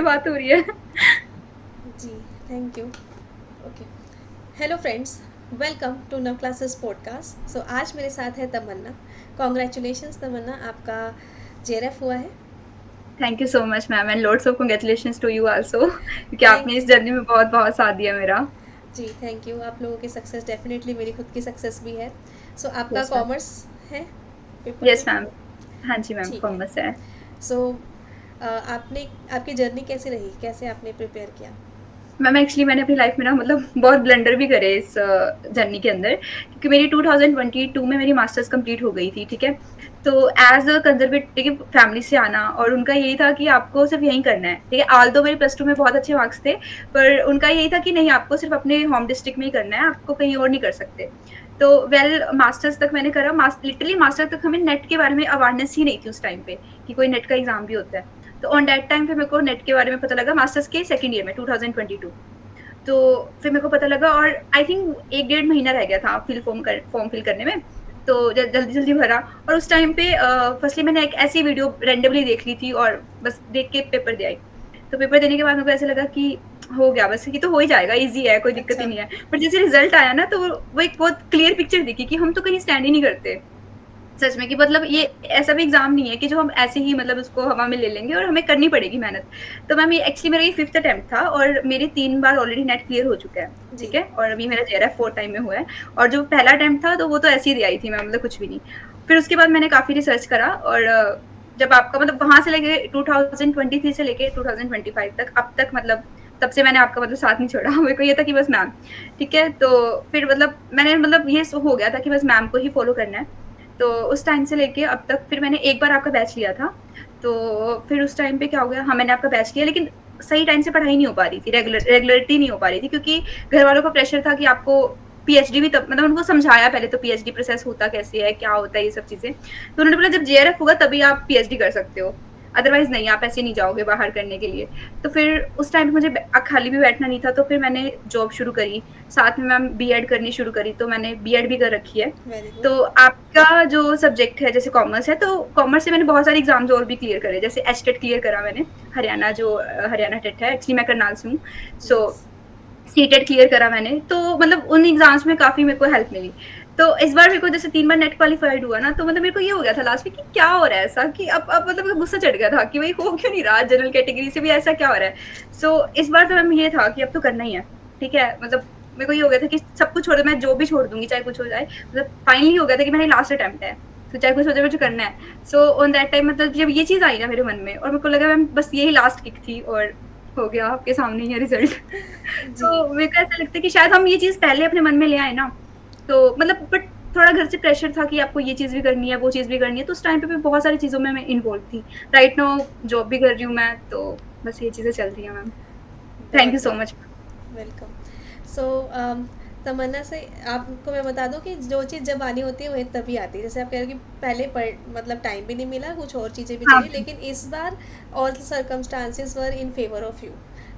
बात हो रही है। जी, thank you. Okay. Hello friends, welcome to Nav classes podcast. So आज मेरे साथ है तमन्ना। कॉन्ग्रेचुलेशंस तमन्ना, आपका जेआरएफ हुआ है। Thank you so much ma'am and lots of congratulations to you also क्योंकि थैंक आपने इस जर्नी में बहुत-बहुत साथ दिया मेरा। जी, थैंक यू। आप लोगों की सक्सेस डेफिनेटली मेरी खुद की सक्सेस भी है। सो आपका यस मैम। कॉमर्स है पेपर यस में? मैम। हाँ जी मैम, ठीक है। कॉमर्स है। सो आपने आपकी जर्नी कैसी रही? कैसे आपने प्रिपेयर किया? मैम एक्चुअली मैंने अपनी लाइफ में ना मतलब बहुत ब्लंडर भी करे इस जर्नी के अंदर, क्योंकि मेरी 2022 में मेरी मास्टर्स कंप्लीट हो गई थी, ठीक है। तो एज अ कंजर्वेटिव फैमिली से आना, और उनका यही था कि आपको सिर्फ यही करना है, ठीक है। आल दो मेरे प्लस टू में बहुत अच्छे मार्क्स थे, पर उनका यही था कि नहीं, आपको सिर्फ अपने होम डिस्ट्रिक्ट में ही करना है, आपको कहीं और नहीं कर सकते। तो मास्टर्स तक मैंने करा। लिटरली मास्टर तक हमें नेट के बारे में अवेयरनेस ही नहीं थी उस टाइम पे, कि कोई नेट का एग्जाम भी होता है। तो ऑन दैट टाइम पे मेरे को नेट के बारे में पता लगा मास्टर्स के सेकंड ईयर में 2022। तो फिर मेरे को पता लगा, और आई थिंक 1 डेढ़ महीना रह गया था फॉर्म फिल करने में। तो जल्दी जल्दी भरा। और उस टाइम पे फर्स्टली मैंने एक ऐसी वीडियो रेंडमली देख ली थी, और बस देख के पेपर दे आई। तो पेपर देने के बाद मेरे को ऐसा लगा कि हो गया, बस ये तो हो ही जाएगा, इजी है, कोई दिक्कत ही अच्छा। नहीं है। पर जैसे रिजल्ट आया ना, तो वो एक बहुत क्लियर पिक्चर दिखी कि हम तो कहीं स्टैंड ही नहीं करते सच में। कि मतलब ये ऐसा भी एग्जाम नहीं है कि जो हम ऐसे ही मतलब उसको हवा में ले लेंगे, और हमें करनी पड़ेगी मेहनत। तो मैम ये एक्चुअली मेरा ये फिफ्थ अटेम्प्ट था, और मेरे 3 बार ऑलरेडी नेट क्लियर हो चुका है, जी। ठीक है। और अभी मेरा जेआरएफ फोर्थ टाइम में हुआ है। और जो पहला अटेम्प्ट था, तो वो तो ऐसे ही दे आई थी मैं, मतलब कुछ भी नहीं। फिर उसके बाद मैंने काफी रिसर्च करा, और जब आपका मतलब वहां से लेके 2023 से लेके 2025 तक, अब तक मतलब तब से मैंने आपका मतलब साथ नहीं छोड़ा। मेरे को ये था कि बस मैम, ठीक है। तो फिर मतलब मैंने मतलब ये हो गया था कि बस मैम को ही फॉलो करना है। तो उस टाइम से लेके अब तक फिर मैंने एक बार आपका बैच लिया था। तो फिर उस टाइम पे क्या हो गया, हाँ मैंने आपका बैच लिया, लेकिन सही टाइम से पढ़ाई नहीं हो पा रही थी, अच्छा। रेगुलरिटी नहीं हो पा रही थी, क्योंकि घर वालों का प्रेशर था कि आपको पीएचडी भी, तब मतलब उनको समझाया पहले तो पीएचडी प्रोसेस होता कैसे है, क्या होता है, ये सब चीजें। तो उन्होंने बोला जब जेआरएफ होगा तभी आप पीएचडी कर सकते हो, अदरवाइज नहीं, आप ऐसे नहीं जाओगे बाहर करने के लिए। तो फिर उस टाइम मुझे खाली भी बैठना नहीं था, तो फिर मैंने जॉब शुरू करी। साथ में मैम बीएड करनी शुरू करी, तो मैंने बीएड भी कर रखी है। Very good. तो आपका जो सब्जेक्ट है जैसे कॉमर्स है, तो कॉमर्स से मैंने बहुत सारे एग्जाम्स और भी क्लियर करे, जैसे एचटेट क्लियर करा मैंने, हरियाणा जो हरियाणा टेट है, एक्चुअली मैं करनाल से हूँ। So nice. सीटेट क्लियर करा मैंने, तो मतलब उन एग्जाम्स में काफी मेरे को हेल्प मिली। तो इस बार मेरे को जैसे 3 बार नेट क्वालिफाइड हुआ ना, तो मतलब मेरे को ये हो गया था लास्ट में कि क्या हो रहा है ऐसा, कि अब मतलब गुस्सा चढ़ गया था कि भाई हो क्यों नहीं रहा, जनरल कैटेगरी से भी ऐसा क्या हो रहा है। सो इस बार तो मैम ये था कि अब तो करना ही है, ठीक है। मतलब मेरे को ये हो गया था कि सब कुछ छोड़ दो, मैं जो भी छोड़ दूंगी चाहे कुछ हो जाए। मतलब फाइनली हो गया था कि मेरा लास्ट अटेम्प्ट है, तो चाहे कुछ हो जाए, मुझे करना है। सो ऑन दैट टाइम मतलब जब ये चीज आई ना मेरे मन में, और मेरे को लगा मैम बस यही लास्ट किक थी, और हो गया आपके सामने ही है रिजल्ट। जी। तो मेरे को ऐसा लगता है कि शायद हम ये चीज पहले अपने मन में ले आए ना, तो मतलब बट थोड़ा घर से प्रेशर था कि आपको ये चीज भी करनी है, वो चीज भी करनी है, तो उस टाइम पे भी बहुत सारी चीजों में मैं इन्वॉल्व थी। राइट नाउ जॉब भी कर रही हूँ मैं, तो बस ये चीजें चल रही हैं मैम। थैंक यू बहुत सो मच। वेलकम। सो तमन्ना से आपको मैं बता दूं कि जो चीज़ जब आनी होती है वही तभी आती है। जैसे आप कह रहे हो कि पहले मतलब टाइम भी नहीं मिला, कुछ और चीज़ें भी हाँ चली, मैम। लेकिन इस बार all circumstances were in favour of you.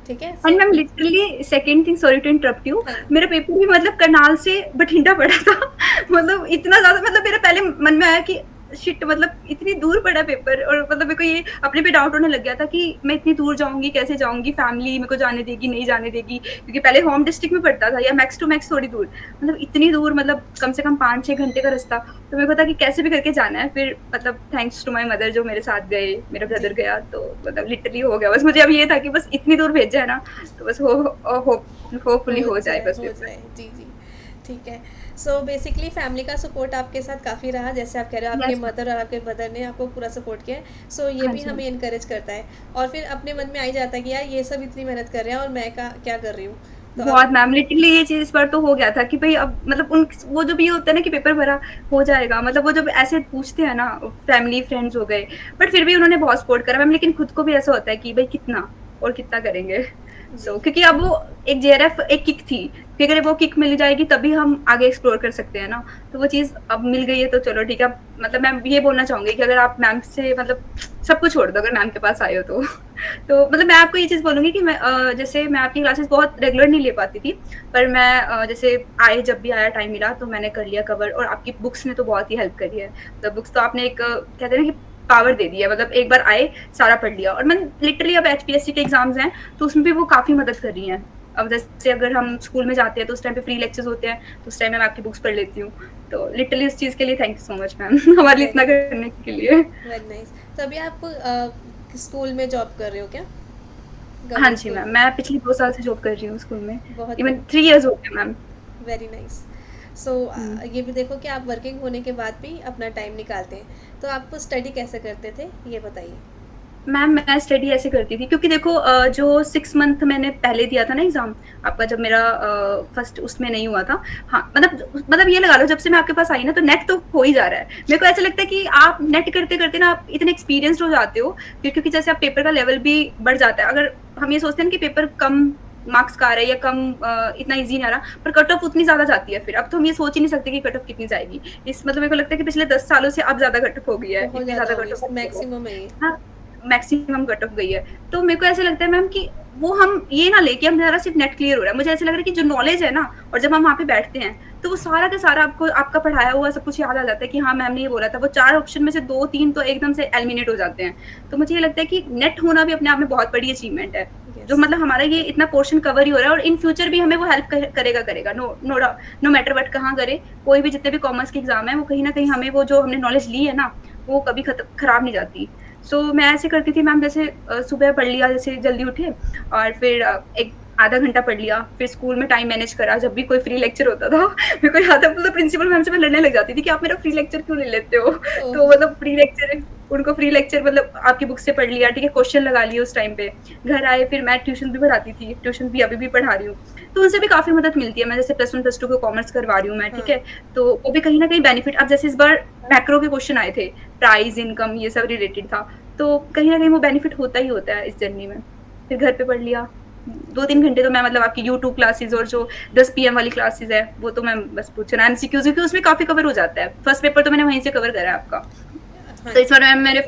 ठीक है। And so ma'am literally second thing, sorry to interrupt you, हाँ। मेरा पेपर भी मतलब करनाल से बठिंडा पड़ा था। मतलब इतना ज्यादा, मतलब मेरा पहले मन में आया कि शिट, मतलब इतनी दूर पड़ा पेपर, और मतलब मेरे को ये अपने पे डाउट होने लग गया था कि मैं इतनी दूर जाऊंगी, कैसे जाऊंगी, फैमिली मेरे को जाने देगी नहीं जाने देगी, क्योंकि पहले होम डिस्ट्रिक्ट में पड़ता था, या मैक्स टू मैक्स थोड़ी दूर, मतलब इतनी दूर, मतलब कम से कम 5-6 घंटे का रास्ता। तो मेरे को था कि कैसे भी करके जाना है। फिर मतलब थैंक्स टू माय मदर जो मेरे साथ गए, मेरा जी। ब्रदर गया, तो मतलब लिटरली हो गया। बस मुझे अब ये था कि बस इतनी दूर भेजा है ना, तो बस होपफुली हो जाए बस हो पेपर। जाए। जी, जी। ठीक है। सो बेसिकली फैमिली का सपोर्ट आपके साथ काफ़ी रहा, जैसे आप कह रहे हो आपके यस मैम। मदर और आपके ब्रदर ने आपको पूरा सपोर्ट किया है। सो ये हाँ भी जी मैम। हमें इनकरेज करता है। और फिर अपने मन में आ ही जाता है कि यार ये सब इतनी मेहनत कर रहे हैं और मैं का क्या कर रही हूँ। तो अब बहुत मैम, लिटरली ये चीज इस बार तो हो गया था कि भाई अब मतलब उन वो जो भी होता है ना कि पेपर भरा हो जाएगा, मतलब वो जब ऐसे पूछते हैं ना, फैमिली फ्रेंड्स हो गए, बट फिर भी उन्होंने बहुत सपोर्ट करा मैम। लेकिन खुद को भी ऐसा होता है कि भाई कितना और कितना करेंगे। जी। क्योंकि अब वो एक जेआरएफ एक किक थी, कि अगर वो किक मिल जाएगी तभी हम आगे एक्सप्लोर कर सकते हैं ना। तो वो चीज अब मिल गई है, तो चलो ठीक है। मतलब मैं ये बोलना चाहूंगी कि अगर आप मैम से मतलब सब कुछ छोड़ दो अगर मैम के पास आए हो तो। तो मतलब मैं आपको ये चीज बोलूंगी कि मैं जैसे मैं आपकी क्लासेस बहुत रेगुलर नहीं ले पाती थी, पर मैं जैसे आए, जब भी आया टाइम मिला तो मैंने कर लिया कवर, और आपकी बुक्स ने तो बहुत ही हेल्प करी है। मतलब बुक्स तो आपने एक कहते हैं ना कि पावर दे दी है, मतलब एक बार आए सारा पढ़ लिया। और मैंने लिटरली अब एचपीएससी के एग्जाम्स हैं तो उसमें भी वो काफी मदद कर रही हैं। अब जैसे अगर हम स्कूल में जाते हैं तो उस टाइम पे फ्री लेक्चर्स होते हैं, तो उस टाइम में मैं आपकी बुक्स पढ़ लेती हूँ। तो लिटरली उस चीज के लिए thank you so much ma'am हमारे लिए इतना वेरी करने के लिए। Very nice. तो अभी आप स्कूल में जॉब कर रहे हो क्या, हाँ गवर्नमेंट जी स्कूल मैम, में? मैं पिछले 2 साल से जॉब कर रही हूँ स्कूल में। बहुत इवन बढ़िया। 3 इयर्स हो गए मैम। Very nice. सो ये भी देखो कि आप वर्किंग होने के बाद भी अपना टाइम निकालते हैं, तो आप स्टडी कैसे करते थे, ये बताइए। मैम मैं स्टडी ऐसे करती थी क्योंकि देखो जो 6 मंथ मैंने पहले दिया था ना एग्जाम आपका, जब मेरा फर्स्ट उसमें नहीं हुआ था। हाँ मतलब ये लगा लो जब से मैं आपके पास आई ना तो नेट तो हो ही जा रहा है। मेरे को ऐसा लगता है कि आप नेट करते करते ना आप इतने एक्सपीरियंस्ड हो जाते हो, फिर क्योंकि जैसे आप पेपर का लेवल भी बढ़ जाता है। अगर हम ये सोचते हैं ना कि पेपर कम मार्क्स का आ रहा है या कम इतना इजी नहीं आ रहा, पर कट ऑफ उतनी ज्यादा जाती है। फिर अब तो हम ये सोच ही नहीं सकते कि कट ऑफ कितनी जाएगी। इस मतलब मेरे को लगता है कि पिछले 10 सालों से अब ज्यादा कट ऑफ हो गई है, बहुत इतनी ज़्यादा ज्यादा हो कट ऑफ गई, होती है। मैक्सिमम है ये। हाँ, मैक्सिमम कट ऑफ गई है। तो मेरे को ऐसा लगता है मैम कि वो हम ये ना लेके हम हमारा सिर्फ नेट क्लियर हो रहा है। मुझे ऐसा लग रहा है कि जो नॉलेज है ना, और जब हम वहाँ पे बैठते हैं तो वो सारा का सारा आपको आपका पढ़ाया हुआ सब कुछ याद आ जाता है कि हाँ मैम ने ये बोला था। वो 4 ऑप्शन में से 2-3 तो एकदम से एलिमिनेट हो जाते हैं। तो मुझे ये लगता है कि नेट होना भी अपने आप में बहुत बड़ी अचीवमेंट है। जो यस। मतलब हमारा ये इतना पोर्शन कवर ही हो रहा है और इन फ्यूचर भी हमें वो हेल्प करेगा। नो मैटर वट कहाँ करे, कोई भी जितने भी कॉमर्स के एग्जाम है वो कहीं ना कहीं हमें वो जो हमने नॉलेज ली है ना वो कभी खराब नहीं जाती। मैं ऐसे करती थी मैम, जैसे सुबह पढ़ लिया, जैसे जल्दी उठे और फिर एक आधा घंटा पढ़ लिया, फिर स्कूल में टाइम मैनेज करा। जब भी कोई फ्री लेक्चर होता था मेरे को याद है मतलब प्रिंसिपल मैम से मैं लड़ने लग जाती थी कि आप मेरा फ्री लेक्चर क्यों ले लेते हो। ओह। तो मतलब फ्री लेक्चर उनको फ्री लेक्चर मतलब आपकी बुक से पढ़ लिया, ठीक है, क्वेश्चन लगा लिए उस टाइम पे। घर आए फिर मैं ट्यूशन भी पढ़ाती थी, ट्यूशन भी अभी भी पढ़ा रही हूँ। तो उनसे भी काफी मदद मिलती है। मैं जैसे +1 +2 को कॉमर्स करवा रही हूँ मैं, ठीक हाँ। है, तो वो भी कहीं ना कहीं बेनिफिट। अब जैसे इस बार मैक्रो के क्वेश्चन आए थे, प्राइस इनकम ये सब रिलेटेड था, तो कहीं ना कहीं वो बेनिफिट होता ही होता है इस जर्नी में। फिर घर पे पढ़ लिया 2-3 घंटे। तो मैं मतलब आपकी यूट्यूब क्लासेस और जो 10 PM वाली क्लासेस है वो तो मैं बस पूछो ना, एमसीक्यूज, क्योंकि उसमें काफी कवर हो जाता है। फर्स्ट पेपर तो मैंने वहीं से कवर करा है आपका। हाँ तो इस जी। बार मैम मेरे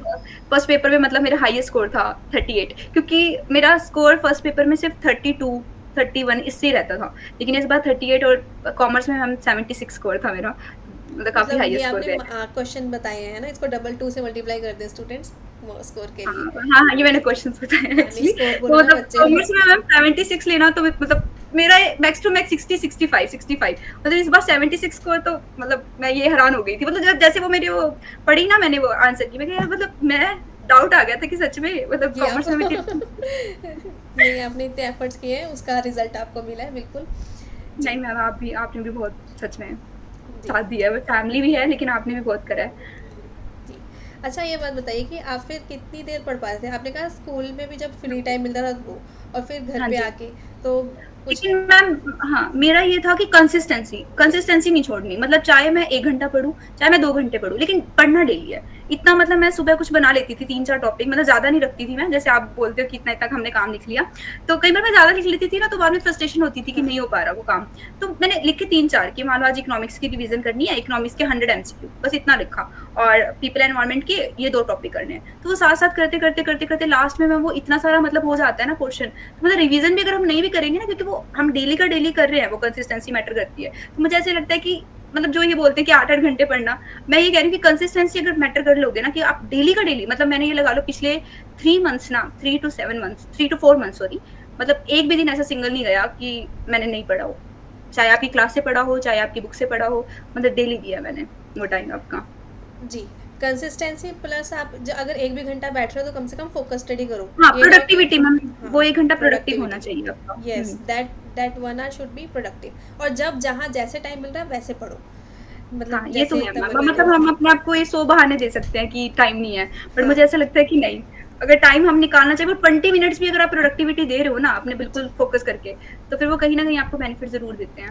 फर्स्ट पेपर में मतलब मेरा हाईएस्ट स्कोर था 38, क्योंकि मेरा स्कोर फर्स्ट पेपर में सिर्फ 32-31 इससे ही रहता था, लेकिन इस बार 38 और कॉमर्स में मैम 76 स्कोर था मेरा, मतलब काफी मतलब ये हाईएस्ट स्कोर आपने गया। क्वेश्चन बताए हैं ना, इसको डबल टू से मल्टीप्लाई कर दें स्टूडेंट्स स्कोर के हाँ, लिए। हाँ, हाँ, ये मैंने क्वेश्चंस बताए हाँ, नहीं एक्चुअली। स्कोर बोलो तो ना मतलब बच्चे। कॉमर्स में मैम 76 लेना तो मतलब मेरा मैक्स टू मैक्स 65 मतलब इस बार 76 स्कोर, तो मतलब मैं ये हैरान हो गई थी। मतलब जब जैसे वो मेरी वो पढ़ी ना मैंने वो आंसर की, मैं कहा यार मतलब मैं डाउट आ गया था कि सच में मतलब ये आप कॉमर्स में मैं कितनी। नहीं, आपने इतने एफर्ट्स किए हैं, उसका रिजल्ट आपको मिला है, बिल्कुल। जी। नहीं मैम, आपने भी बहुत सच में जी। साथ दिया है। फैमिली भी है लेकिन आपने भी बहुत करा है। जी। अच्छा, ये बात बताइए कि आप फिर कितनी देर पढ़ पाते थे? आपने कहा स्कूल में भी जब फ्री टाइम मिलता था वो, और फिर घर हाँ पे जी। आके तो कुछ। लेकिन मैम हाँ, मेरा ये था कि कंसिस्टेंसी नहीं छोड़नी। मतलब चाहे मैं 1 घंटा पढ़ूं, चाहे मैं 2 घंटे पढ़ूं, लेकिन पढ़ना डेली है। इतना मतलब मैं सुबह कुछ बना लेती थी 3-4 टॉपिक, मतलब ज्यादा नहीं रखती थी मैं। जैसे आप बोलते हो कि इतना तक हमने काम लिख लिया, तो कई बार मैं ज्यादा लिख लेती थी ना, तो बाद में फ्रस्ट्रेशन होती थी कि हाँ। नहीं हो पा रहा वो काम। तो मैंने लिखे 3-4 कि मान लो आज इकोनॉमिक्स की रिवीजन करनी है, इकोनॉमिक्स के 100 MCQ, बस इतना लिखा। और पीपल एनवायरमेंट के ये 2 टॉपिक करने हैं। तो वो साथ साथ करते करते करते करते लास्ट में मैं वो इतना सारा मतलब हो जाता है ना क्वेश्चन। तो मतलब रिवीजन भी अगर हम नहीं भी करेंगे ना, क्योंकि वो हम डेली का डेली कर रहे हैं, वो कंसिस्टेंसी मैटर करती है। तो मुझे ऐसे लगता है कि मतलब जो ये बोलते हैं कि 8-8 घंटे पढ़ना, मैं ये कह रही हूँ कि कंसिस्टेंसी अगर मैटर कर लोगे ना, कि आप डेली का डेली, मतलब मैंने ये लगा लो पिछले 3 मंथ्स ना, 3 to 7 months, 3 to 4 months sorry, मतलब एक भी दिन ऐसा सिंगल नहीं गया कि मैंने नहीं पढ़ा हो। चाहे आपकी क्लास से पढ़ा हो, चाहे आपकी बुक से पढ़ा हो, मतलब डेली दिया मैंने वो टाइम आपका। जी। कंसिस्टेंसी प्लस आप अगर एक भी घंटा बैठ रहे हो तो कम से कम फोकस स्टडी करो। हाँ, ये ना कि प्रोडक्टिविटी मैम, हाँ, वो 1 घंटा प्रोडक्टिव होना प्रोडक्टिविटी। चाहिए आपका। Yes, that 1 hour should be productive. और जब जहाँ जैसे टाइम मिल रहा है वैसे पढ़ो, हाँ, मतलब ये तो जैसे है मैम। तमन्ना ने मतलब हम बताया। अपने आप को ये 100 बहाने दे सकते हैं कि टाइम नहीं है, बट हाँ। मुझे ऐसा लगता है कि नहीं, अगर टाइम हम निकालना चाहिए, वो 20 मिनट्स भी अगर आप प्रोडक्टिविटी दे रहे हो ना अपने जी। बिल्कुल फोकस करके, तो फिर वो कहीं ना कहीं आपको बेनिफिट जरूर देते हैं।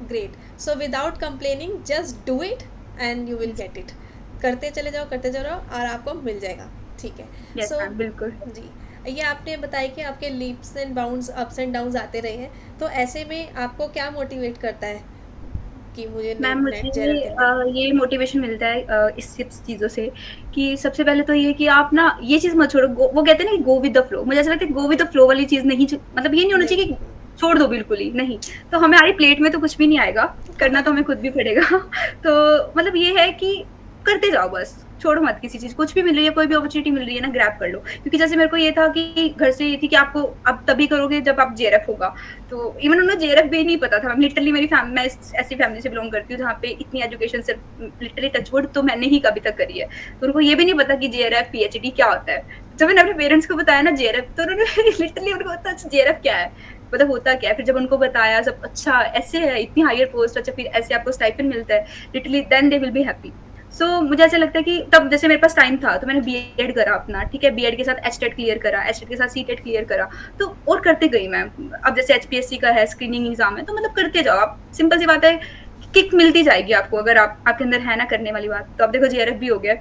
Great. So without complaining just do it and you will get it. करते जाओ और आपको मिल जाएगा। ठीक है। यस सो मैम, बिल्कुल। जी, ये आपने बताया कि आपके leaps and bounds, ups and downs आते रहे हैं, तो ऐसे में आपको क्या मोटिवेट करता है कि मुझे मैम नेट जेआरएफ मुझे देना है? ये मोटिवेशन मिलता है इस सब चीज़ों से, कि सबसे पहले तो ये कि आप ना ये चीज़ मत छोड़ो। वो कहते हैं ना कि गो विद द फ्लो। मुझे ऐसा लगता है गो विद द फ्लो वाली चीज़ नहीं, मतलब ये नहीं होना चाहिए नहीं। कि छोड़ दो बिल्कुल ही नहीं। तो हमारी प्लेट में तो कुछ भी नहीं आएगा, करना तो हमें खुद भी पड़ेगा तो मतलब ये है कि करते जाओ बस। छोड़ो मत किसी चीज़, कुछ भी मिल रही है, कोई भी अपॉर्च्युनिटी मिल रही है ना, ग्रैब कर लो। क्योंकि जैसे मेरे को ये था कि घर से ये थी कि आपको अब तभी करोगे जब आप जेआरएफ होगा। तो इवन उन्हें जेआरएफ भी नहीं पता था। लिटरली मैं ऐसी फैमिली से बिलोंग करती हूँ जहाँ पे इतनी एजुकेशन सिर्फ लिटरली टचवुड तो मैंने ही कभी तक करी है। तो उनको ये भी नहीं पता कि जेआरएफ, पीएचडी क्या होता है। जब मैंने अपने पेरेंट्स को बताया ना जेआरएफ, तो उन्होंने लिटरली उनको पता जेआरएफ क्या है, मतलब होता क्या है। फिर जब उनको बताया सब, अच्छा ऐसे है, इतनी हायर पोस्ट, अच्छा फिर ऐसे आपको स्टाइपेंड मिलता है, literally then they will be happy. So मुझे ऐसा लगता है कि तब जैसे मेरे पास टाइम था तो मैंने बीएड करा अपना, ठीक है, बीएड के साथ एचटेट क्लियर करा, एचटेट के साथ सीटेट क्लियर करा, तो और करते गई मैं। अब जैसे एचपीएससी का है, स्क्रीनिंग एग्जाम है, तो मतलब करते जाओ आप, सिंपल सी बात है, किक मिलती जाएगी आपको अगर आप आपके अंदर है ना करने वाली बात। तो अब देखो जेआरएफ भी हो गया।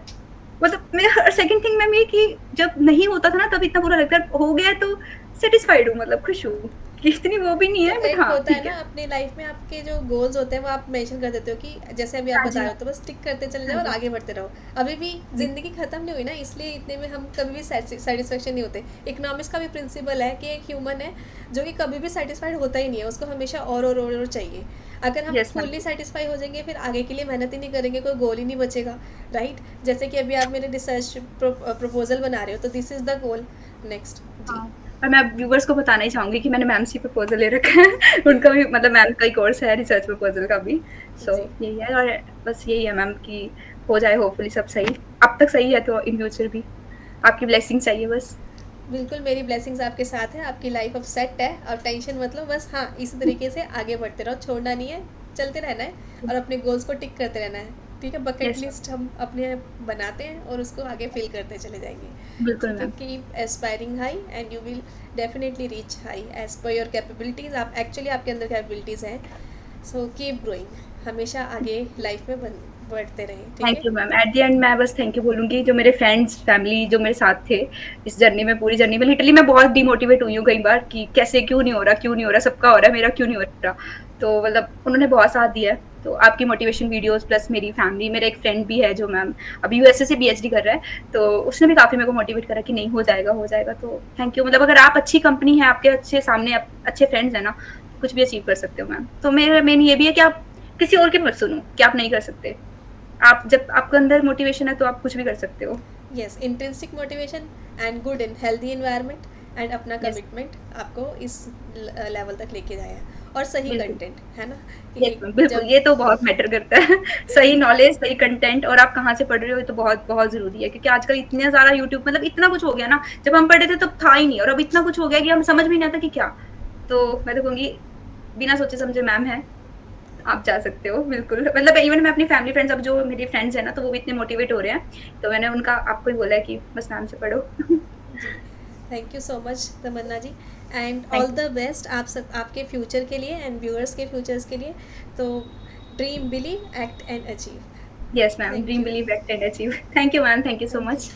मतलब मेरा सेकंड थिंग मैम ये कि जब नहीं होता था ना तब इतना बुरा लगता है, हो गया तो सेटिस्फाइड हूँ, मतलब खुश हूँ कि इतनी वो भी नहीं तो है, बट एक हाँ होता है ठीक ना है। अपनी लाइफ में आपके जो गोल्स होते हैं वो आप मेंशन कर देते हो कि जैसे अभी आप हाँ बता जी, रहे हो तो बस टिक करते चले हाँ जाओ और जी, आगे बढ़ते रहो। अभी भी जी, ज़िंदगी ख़त्म नहीं हुई ना, इसलिए इतने में हम कभी भी सेटिस्फेक्शन नहीं होते। इकोनॉमिक्स का भी प्रिंसिपल है कि एक ह्यूमन है जो कि कभी भी सेटिस्फाइड होता ही नहीं है, उसको हमेशा और चाहिए। अगर हम यस मैम, फुल्ली सेटिस्फाई हो जाएंगे फिर आगे के लिए मेहनत ही नहीं करेंगे, कोई गोल ही नहीं बचेगा। राइट, जैसे कि अभी आप मेरे रिसर्च प्रपोजल बना रहे हो तो this is the goal. Next. जी। हाँ। और मैं व्यूअर्स को बताना ही चाहूँगी कि मैंने मैम से प्रपोज़ल ले रखा है। उनका भी मतलब मैम का ही कोर्स है रिसर्च प्रपोज़ल का भी। सो जी। यही है, और बस यही है मैम कि हो जाए होपफुली सब सही। अब तक सही है तो इन फ्यूचर भी आपकी ब्लेसिंग चाहिए बस। बिल्कुल मेरी ब्लेसिंग्स आपके साथ है, आपकी लाइफ अब सेट है और टेंशन मतलब बस, हाँ इसी तरीके से आगे बढ़ते रहो, छोड़ना नहीं है, चलते रहना है और अपने गोल्स को टिक करते रहना है। ठीक है, बकेट यस मैम, लिस्ट हम अपने बनाते हैं और उसको आगे फिल करते चले जाएंगे। बिल्कुल ठीक है, ma'am. Keep aspiring high and you will definitely reach high as per your capabilities. आप एक्चुअली आपके अंदर कैपेबिलिटीज़ हैं, सो कीप ग्रोइंग, हमेशा आगे लाइफ में बढ़ते रहें। ठीक थैंक है। You ma'am. At the end मैं बस थैंक यू बोलूँगी जो मेरे फ्रेंड्स, फैमिली जो मेरे साथ थे इस जर्नी में, पूरी जर्नी में। लिटरली मैं बहुत डिमोटिवेट हुई हूँ कई बार कि कैसे, क्यों नहीं हो रहा, क्यों नहीं हो रहा, सबका हो रहा है, मेरा क्यों नहीं हो रहा। तो मतलब उन्होंने बहुत साथ दिया है। तो आपकी मोटिवेशन वीडियोस प्लस मेरी फैमिली, मेरा एक फ्रेंड भी है जो मैम अभी यूएसए से पीएचडी कर रहा है, तो उसने भी काफ़ी मेरे को मोटिवेट करा कि नहीं हो जाएगा, हो जाएगा। तो थैंक यू। मतलब अगर आप अच्छी कंपनी है, आपके अच्छे सामने अच्छे फ्रेंड्स हैं ना, कुछ भी अचीव कर सकते हो मैम। तो मेरा मेन ये भी है कि आप किसी और की मत सुनो कि आप नहीं कर सकते। आप जब आपके अंदर मोटिवेशन है तो आप कुछ भी कर सकते हो। Yes, intrinsic motivation and good in healthy environment and अपना यस, कमिटमेंट आपको इस लेवल तक लेके जाया, और सही बिल्कुल। कंटेंट है ना यस कि मैम, बिल्कुल, जब। ये तो बहुत मैटर करता है। सही नॉलेज, सही कंटेंट और आप कहाँ से पढ़ रहे हो, ये तो बहुत बहुत ज़रूरी है। क्योंकि आजकल इतने ज़्यादा यूट्यूब, मतलब इतना कुछ हो गया ना, जब हम पढ़े थे तब था ही नहीं, और अब इतना कुछ हो गया कि हम समझ भी नहीं आता कि क्या। तो मैं तो कहूँगी बिना सोचे समझे मैम है, आप जा सकते हो बिल्कुल। मतलब इवन मैं अपनी फैमिली फ्रेंड्स, अब जो मेरी फ्रेंड्स हैं ना, तो वो भी इतने मोटिवेट हो रहे हैं, तो मैंने उनका आपको ही बोला है कि बस मैम से पढ़ो। जी, thank you so much Tamanna ji, and all thank you. The best आप सब आपके फ्यूचर के लिए एंड व्यूअर्स के फ्यूचर्स के लिए। तो dream, believe, act and achieve. Yes ma'am, thank dream you. Believe act and achieve. Thank you ma'am, thank you so thank you. Much.